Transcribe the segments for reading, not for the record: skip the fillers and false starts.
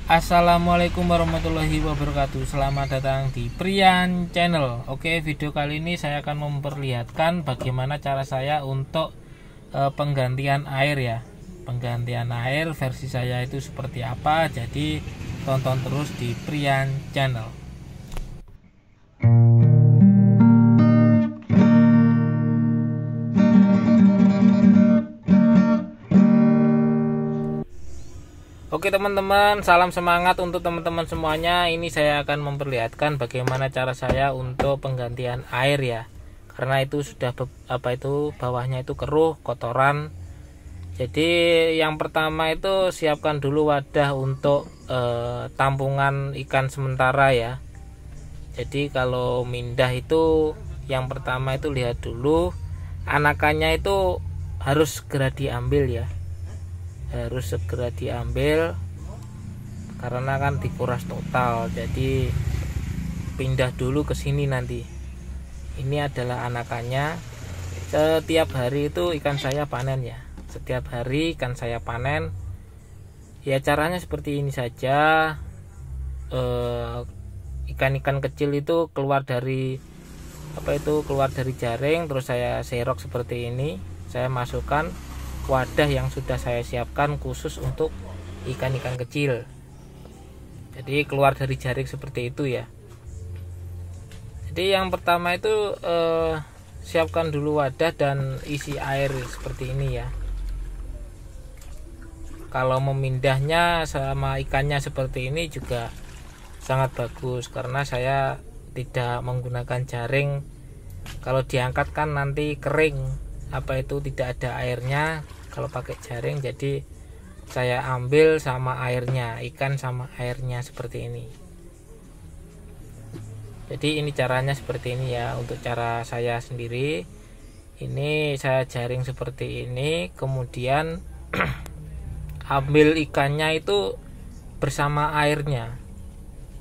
Assalamualaikum warahmatullahi wabarakatuh. Selamat datang di Prian Channel. Oke, video kali ini saya akan memperlihatkan bagaimana cara saya untuk penggantian air ya. Penggantian air versi saya itu seperti apa. Jadi tonton terus di Prian Channel. Oke teman-teman, salam semangat untuk teman-teman semuanya. Ini saya akan memperlihatkan bagaimana cara saya untuk penggantian air ya. Karena itu sudah bawahnya itu keruh, kotoran. Jadi yang pertama itu siapkan dulu wadah untuk tampungan ikan sementara ya. Jadi kalau mindah itu yang pertama itu lihat dulu anakannya itu harus segera diambil ya. Harus segera diambil karena kan dikuras total. Jadi pindah dulu ke sini nanti. Ini adalah anakannya. Setiap hari itu ikan saya panen ya. Setiap hari ikan saya panen. Ya caranya seperti ini saja. Ikan-ikan kecil itu keluar dari keluar dari jaring, terus saya serok seperti ini. Saya masukkan wadah yang sudah saya siapkan khusus untuk ikan-ikan kecil. Jadi keluar dari jaring seperti itu ya. Jadi yang pertama itu siapkan dulu wadah dan isi air seperti ini ya. Kalau memindahnya sama ikannya seperti ini juga sangat bagus karena saya tidak menggunakan jaring. Kalau diangkat kan nanti kering, tidak ada airnya kalau pakai jaring. Jadi saya ambil sama airnya, ikan sama airnya seperti ini. Jadi ini caranya seperti ini ya. Untuk cara saya sendiri ini saya jaring seperti ini, kemudian ambil ikannya itu bersama airnya.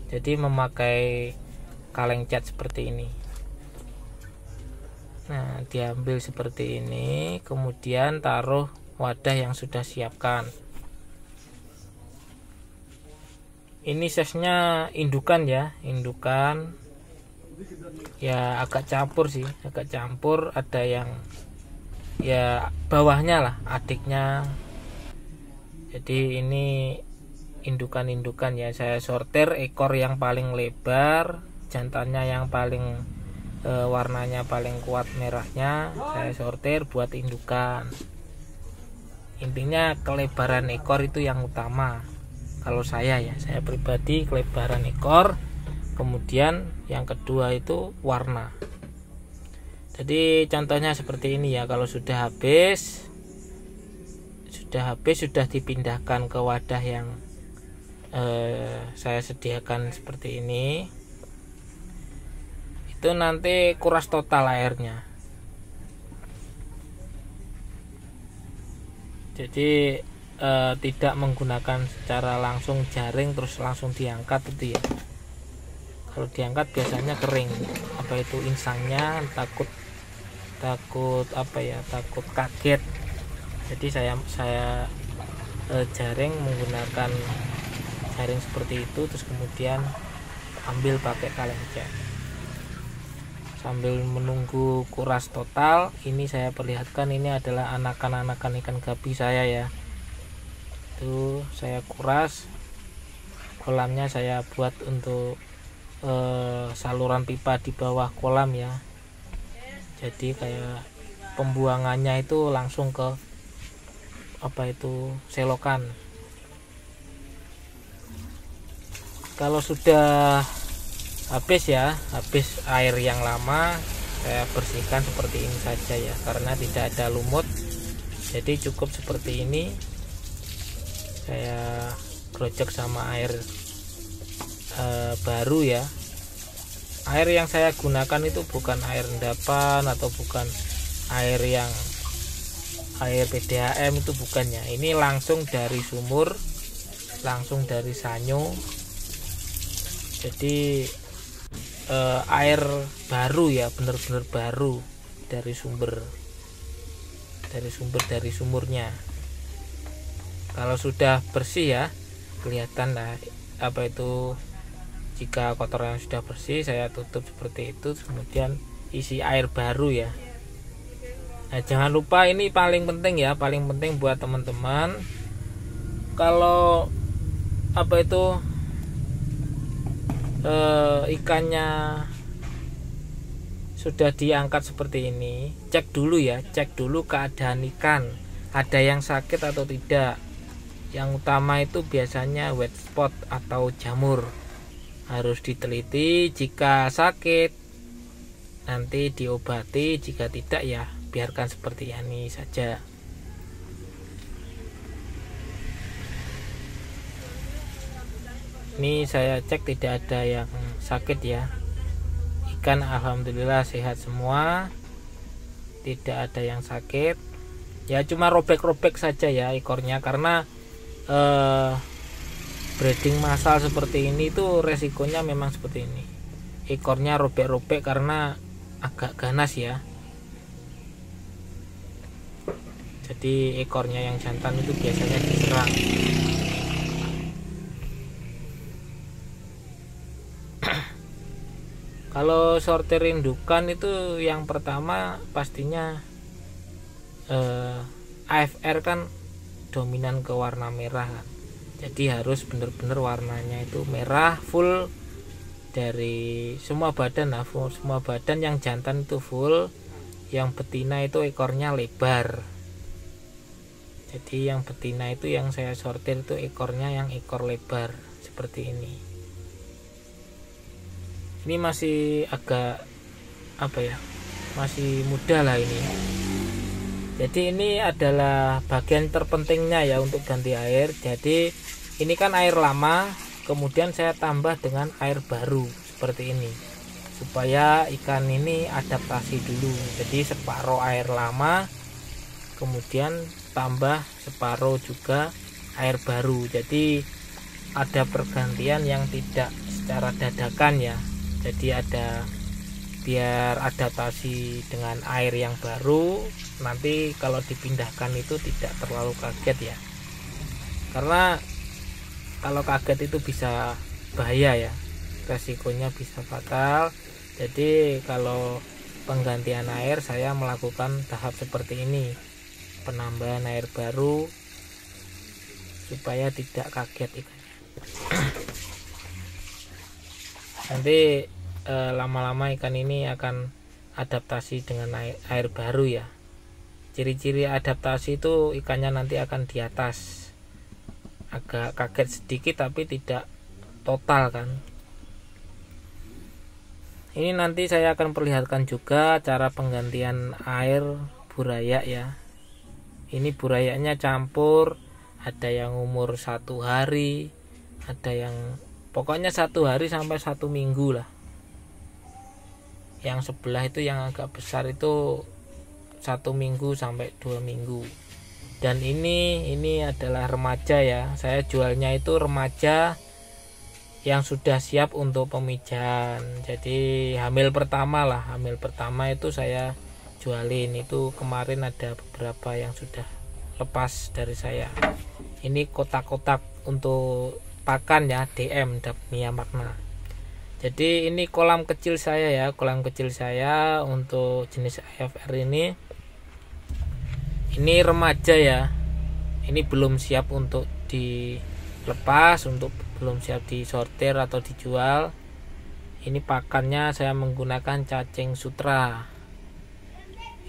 Jadi memakai kaleng cat seperti ini. Nah, diambil seperti ini, kemudian taruh wadah yang sudah siapkan. Ini size-nya indukan ya, indukan. Ya agak campur sih, agak campur. Ada yang ya bawahnya lah, adiknya. Jadi ini indukan-indukan ya. Saya sortir ekor yang paling lebar, jantannya yang paling warnanya paling kuat merahnya saya sortir buat indukan. Intinya kelebaran ekor itu yang utama. Kalau saya pribadi kelebaran ekor, kemudian yang kedua itu warna. Jadi contohnya seperti ini ya. Kalau sudah habis sudah dipindahkan ke wadah yang saya sediakan seperti ini. Itu nanti kuras total airnya. Jadi tidak menggunakan secara langsung jaring terus langsung diangkat itu ya. Kalau diangkat biasanya kering, insangnya takut kaget. Jadi saya jaring menggunakan jaring seperti itu, terus kemudian ambil pakai kaleng cat. Sambil menunggu kuras total, ini saya perlihatkan ini adalah anakan-anakan ikan gapi saya ya. Itu saya kuras, kolamnya saya buat untuk saluran pipa di bawah kolam ya. Jadi kayak pembuangannya itu langsung ke selokan. Kalau sudah habis air yang lama, saya bersihkan seperti ini saja ya, karena tidak ada lumut. Jadi cukup seperti ini, saya gerojok sama air baru ya. Air yang saya gunakan itu bukan air endapan atau bukan air PDAM, itu bukannya. Ini langsung dari sumur, langsung dari sanyo. Jadi air baru ya, benar-benar baru dari sumurnya. Kalau sudah bersih ya, kelihatan lah apa itu. Jika kotoran sudah bersih saya tutup seperti itu, kemudian isi air baru ya. Nah, jangan lupa ini paling penting ya, paling penting buat teman-teman, kalau apa itu ikannya sudah diangkat seperti ini, cek dulu ya, cek dulu keadaan ikan, ada yang sakit atau tidak. Yang utama itu biasanya wet spot atau jamur, harus diteliti. Jika sakit nanti diobati, jika tidak ya biarkan seperti ini saja. Ini saya cek tidak ada yang sakit ya, ikan alhamdulillah sehat semua, tidak ada yang sakit ya, cuma robek-robek saja ya ekornya, karena breeding massal seperti ini tuh resikonya memang seperti ini, ekornya robek-robek karena agak ganas ya. Jadi ekornya yang jantan itu biasanya diserang. Kalau sortir indukan itu yang pertama pastinya AFR kan dominan ke warna merah kan. Jadi harus benar-benar warnanya itu merah full dari semua badan, nah full, semua badan. Yang jantan itu full, yang betina itu ekornya lebar. Jadi yang betina itu yang saya sortir itu ekornya yang ekor lebar seperti ini. Ini masih agak apa ya, masih muda lah ini. Jadi ini adalah bagian terpentingnya ya untuk ganti air. Jadi ini kan air lama, kemudian saya tambah dengan air baru seperti ini, supaya ikan ini adaptasi dulu. Jadi separuh air lama, kemudian tambah separuh juga air baru. Jadi ada pergantian yang tidak secara dadakan ya. Jadi ada biar adaptasi dengan air yang baru, nanti kalau dipindahkan itu tidak terlalu kaget ya, karena kalau kaget itu bisa bahaya ya, resikonya bisa fatal. Jadi kalau penggantian air saya melakukan tahap seperti ini, penambahan air baru supaya tidak kaget ikannya. Nanti lama-lama ikan ini akan adaptasi dengan air baru ya. Ciri-ciri adaptasi itu ikannya nanti akan di atas, agak kaget sedikit tapi tidak total kan. Ini nanti saya akan perlihatkan juga cara penggantian air buraya ya. Ini burayanya campur, ada yang umur 1 hari, ada yang pokoknya 1 hari sampai 1 minggu lah. Yang sebelah itu yang agak besar itu 1 minggu sampai 2 minggu. Dan ini adalah remaja ya. Saya jualnya itu remaja yang sudah siap untuk pemijahan. Jadi hamil pertama lah, hamil pertama itu saya jualin. Itu kemarin ada beberapa yang sudah lepas dari saya. Ini kotak-kotak untuk pakan ya, DM Daphnia magna. Jadi ini kolam kecil saya ya, kolam kecil saya untuk jenis AFR ini. Ini remaja ya. Ini belum siap untuk dilepas, untuk belum siap disortir atau dijual. Ini pakannya saya menggunakan cacing sutra.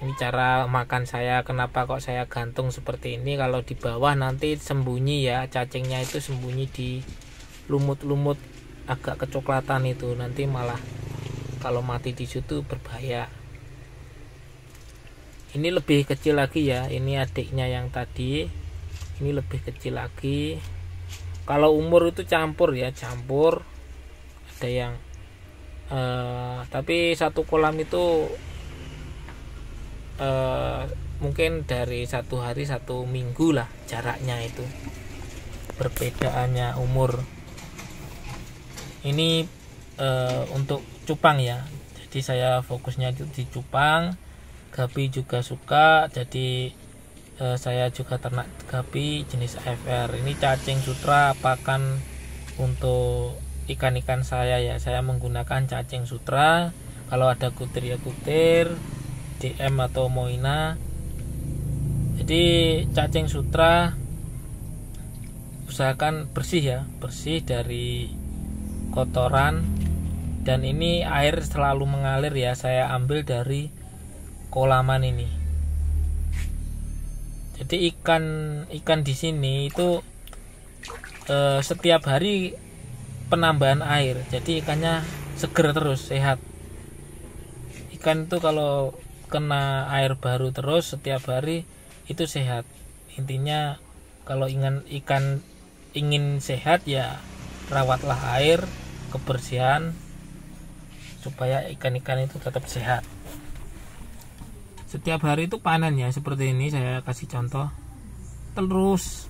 Ini cara makan saya. Kenapa kok saya gantung seperti ini? Kalau di bawah nanti sembunyi ya, cacingnya itu sembunyi di lumut-lumut agak kecoklatan itu, nanti malah kalau mati di situ berbahaya. Ini lebih kecil lagi ya, ini adiknya yang tadi, ini lebih kecil lagi. Kalau umur itu campur ya, campur. Ada yang tapi satu kolam itu mungkin dari 1 hari 1 minggu lah jaraknya itu, perbedaannya umur. Ini untuk cupang ya, jadi saya fokusnya itu di cupang. Gapi juga suka, jadi saya juga ternak gapi jenis AFR. Ini cacing sutra pakan untuk ikan-ikan saya ya. Saya menggunakan cacing sutra. Kalau ada kutir ya kutir, DM atau moina. Jadi cacing sutra usahakan bersih ya, bersih dari kotoran. Dan ini air selalu mengalir ya. Saya ambil dari kolaman ini. Jadi ikan di sini itu setiap hari penambahan air. Jadi ikannya seger terus, sehat. Ikan itu kalau kena air baru terus setiap hari itu sehat. Intinya kalau ikan ingin sehat ya rawatlah air, kebersihan supaya ikan-ikan itu tetap sehat. Setiap hari itu panen ya, seperti ini saya kasih contoh. Terus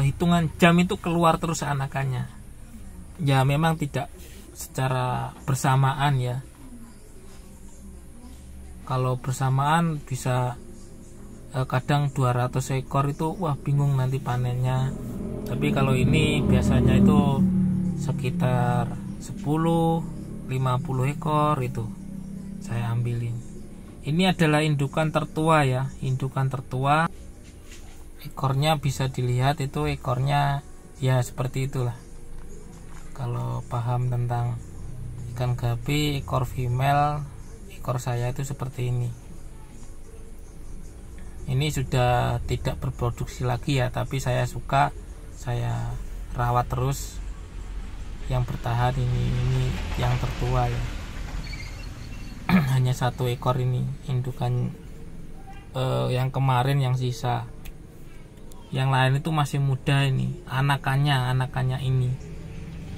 hitungan jam itu keluar terus anakannya. Ya memang tidak secara bersamaan ya. Kalau bersamaan bisa kadang 200 ekor itu wah bingung nanti panennya. Tapi kalau ini biasanya itu sekitar 10-50 ekor itu saya ambilin. Ini adalah indukan tertua ya, indukan tertua. Ekornya bisa dilihat itu ekornya ya seperti itulah. Kalau paham tentang ikan gapi, ekor female, ekor saya itu seperti ini. Ini sudah tidak berproduksi lagi ya, tapi saya suka, saya rawat terus. Yang bertahan ini yang tertua ya. Hanya 1 ekor ini indukan yang kemarin yang sisa. Yang lain itu masih muda ini, anakannya ini.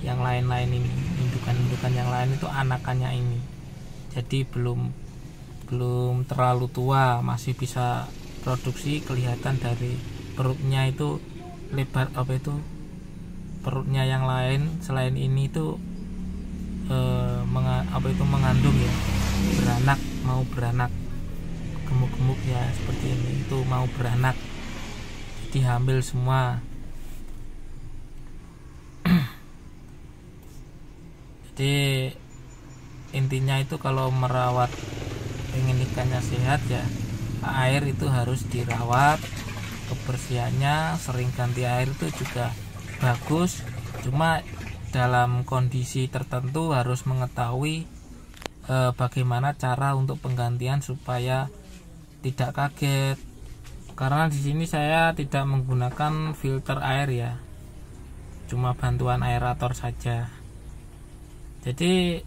Yang lain-lain ini, indukan yang lain itu anakannya ini. Jadi belum terlalu tua, masih bisa produksi. Kelihatan dari perutnya itu lebar, perutnya yang lain selain ini itu mengandung ya, mau beranak, gemuk-gemuk ya seperti ini, itu mau beranak, jadi hamil semua. Jadi intinya itu kalau merawat, pengen ikannya sehat ya, air itu harus dirawat, kebersihannya sering ganti air itu juga bagus. Cuma dalam kondisi tertentu harus mengetahui bagaimana cara untuk penggantian supaya tidak kaget. Karena di sini saya tidak menggunakan filter air ya, cuma bantuan aerator saja. Jadi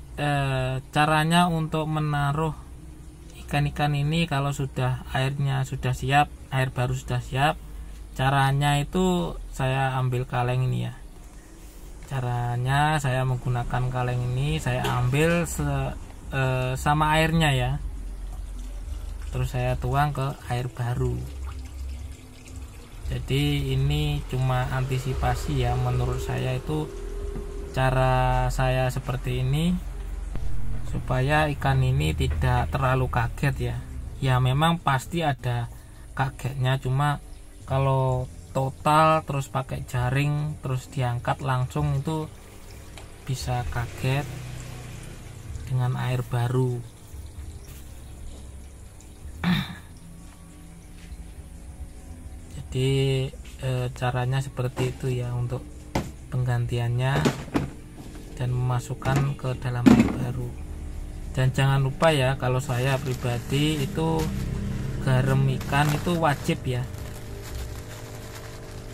caranya untuk menaruh ikan-ikan ini kalau sudah airnya sudah siap, air baru sudah siap, caranya itu saya ambil kaleng ini ya. Caranya saya menggunakan kaleng ini, saya ambil sama airnya ya, terus saya tuang ke air baru. Jadi ini cuma antisipasi ya, menurut saya itu cara saya seperti ini supaya ikan ini tidak terlalu kaget ya. Ya memang pasti ada kagetnya, cuma kalau total terus pakai jaring terus diangkat langsung itu bisa kaget dengan air baru. Jadi caranya seperti itu ya untuk penggantiannya dan memasukkan ke dalam air baru. Dan jangan lupa ya, kalau saya pribadi itu garam ikan itu wajib ya.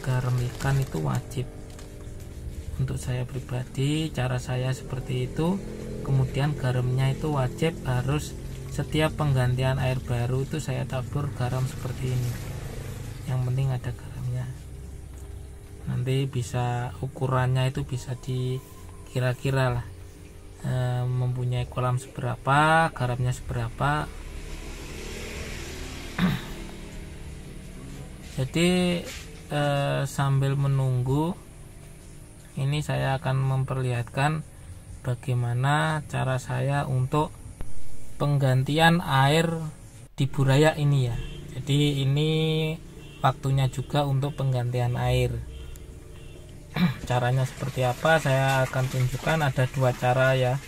Garam ikan itu wajib. Untuk saya pribadi, cara saya seperti itu. Kemudian garamnya itu wajib, harus setiap penggantian air baru itu saya tabur garam seperti ini. Yang penting ada garamnya. Nanti bisa ukurannya itu bisa dikira-kira lah, mempunyai kolam seberapa, garamnya seberapa. Jadi sambil menunggu ini saya akan memperlihatkan bagaimana cara saya untuk penggantian air di buraya ini ya. Jadi ini waktunya juga untuk penggantian air. Caranya seperti apa saya akan tunjukkan. Ada dua cara ya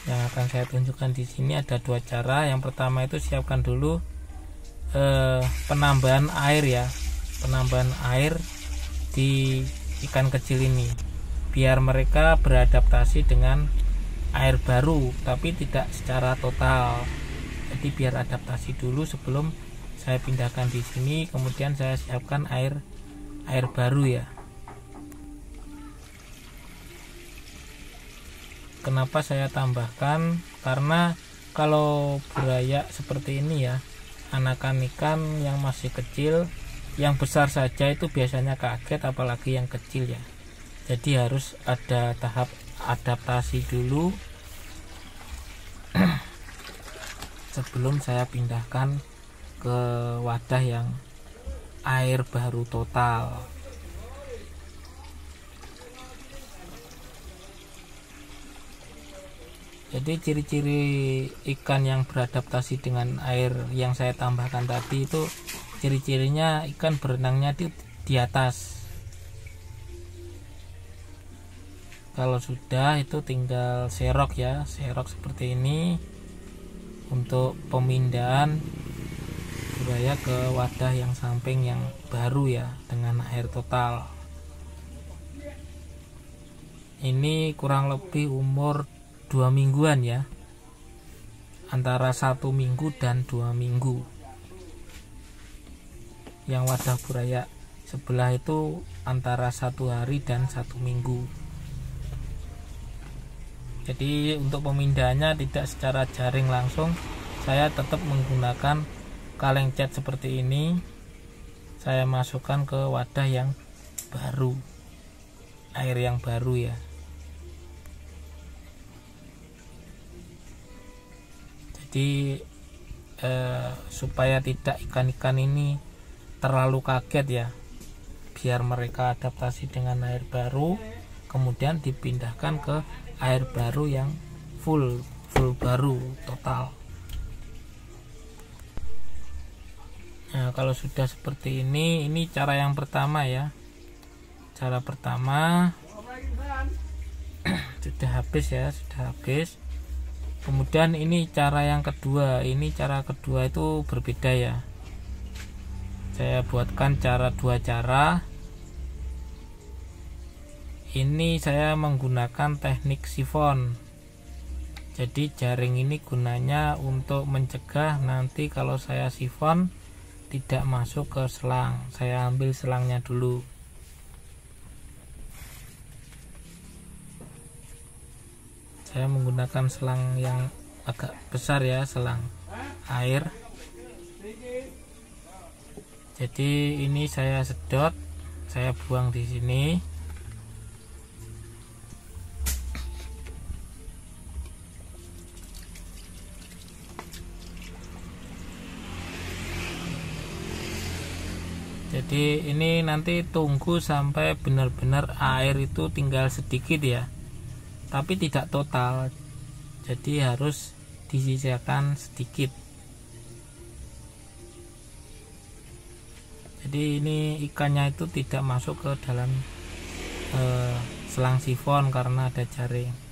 yang akan saya tunjukkan di sini. Ada dua cara. Yang pertama itu siapkan dulu penambahan air ya, penambahan air di ikan kecil ini biar mereka beradaptasi dengan air baru, tapi tidak secara total. Jadi biar adaptasi dulu sebelum saya pindahkan di sini, kemudian saya siapkan air baru ya. Kenapa saya tambahkan? Karena kalau buaya seperti ini ya, anakan ikan yang masih kecil, yang besar saja itu biasanya kaget, apalagi yang kecil ya. Jadi harus ada tahap adaptasi dulu sebelum saya pindahkan ke wadah yang air baru total. Jadi ciri-ciri ikan yang beradaptasi dengan air yang saya tambahkan tadi itu ciri-cirinya ikan berenangnya di atas. Kalau sudah itu tinggal serok ya, serok seperti ini untuk pemindahan buaya ke wadah yang samping yang baru ya dengan air total. Ini kurang lebih umur 2 mingguan ya, antara 1 minggu dan 2 minggu. Yang wadah buaya sebelah itu antara 1 hari dan 1 minggu. Jadi untuk pemindahannya tidak secara jaring langsung, saya tetap menggunakan kaleng cat seperti ini. Saya masukkan ke wadah yang baru, air yang baru ya. Jadi supaya tidak ikan-ikan ini terlalu kaget ya, biar mereka adaptasi dengan air baru, kemudian dipindahkan ke air baru yang full baru total. Nah, kalau sudah seperti ini cara yang pertama ya. Cara pertama sudah habis ya, sudah habis. Kemudian ini cara yang kedua. Ini cara kedua itu berbeda ya. Saya buatkan dua cara. Ini saya menggunakan teknik sifon. Jadi jaring ini gunanya untuk mencegah nanti kalau saya sifon tidak masuk ke selang. Saya ambil selangnya dulu. Saya menggunakan selang yang agak besar ya, selang air. Jadi ini saya sedot, saya buang di sini. Jadi ini nanti tunggu sampai benar-benar air itu tinggal sedikit ya, tapi tidak total, jadi harus disisihkan sedikit. Jadi ini ikannya itu tidak masuk ke dalam selang sifon karena ada jaring.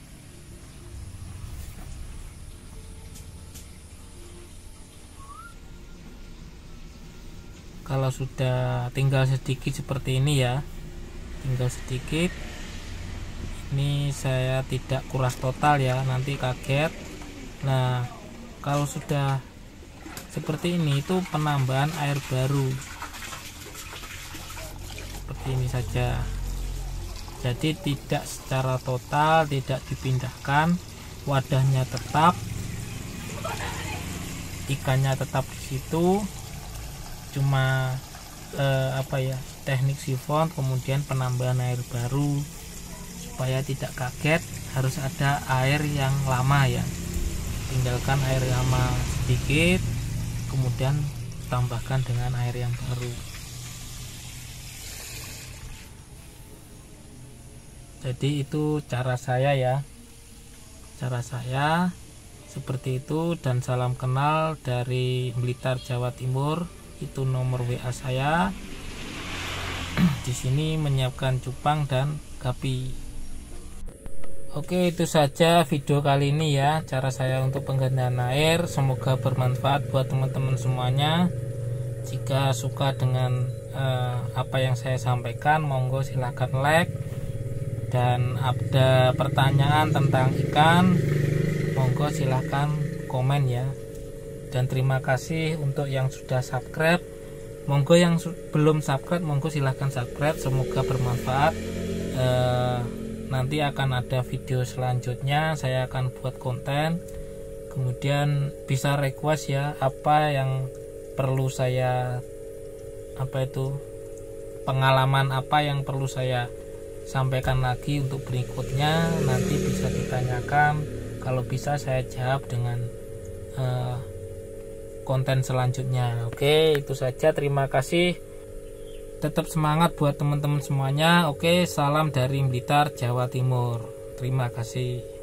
Kalau sudah tinggal sedikit seperti ini ya, tinggal sedikit, ini saya tidak kuras total ya, nanti kaget. Nah, kalau sudah seperti ini itu penambahan air baru seperti ini saja. Jadi tidak secara total, tidak dipindahkan, wadahnya tetap, ikannya tetap di situ, cuma teknik sifon kemudian penambahan air baru. Supaya tidak kaget harus ada air yang lama ya, tinggalkan air lama sedikit kemudian tambahkan dengan air yang baru. Jadi itu cara saya ya, cara saya seperti itu. Dan salam kenal dari Blitar, Jawa Timur. Itu nomor WA saya di sini menyiapkan cupang dan gapi. Oke, itu saja video kali ini ya, cara saya untuk penggantian air. Semoga bermanfaat buat teman-teman semuanya. Jika suka dengan apa yang saya sampaikan, monggo silahkan like. Dan ada pertanyaan tentang ikan, monggo silahkan komen ya. Dan terima kasih untuk yang sudah subscribe. Monggo yang belum subscribe, monggo silahkan subscribe. Semoga bermanfaat. Nanti akan ada video selanjutnya, saya akan buat konten. Kemudian bisa request ya, apa yang perlu saya, pengalaman apa yang perlu saya sampaikan lagi untuk berikutnya. Nanti bisa ditanyakan, kalau bisa saya jawab dengan konten selanjutnya. Oke, itu saja, terima kasih. Tetap semangat buat teman-teman semuanya. Oke, salam dari Blitar, Jawa Timur. Terima kasih.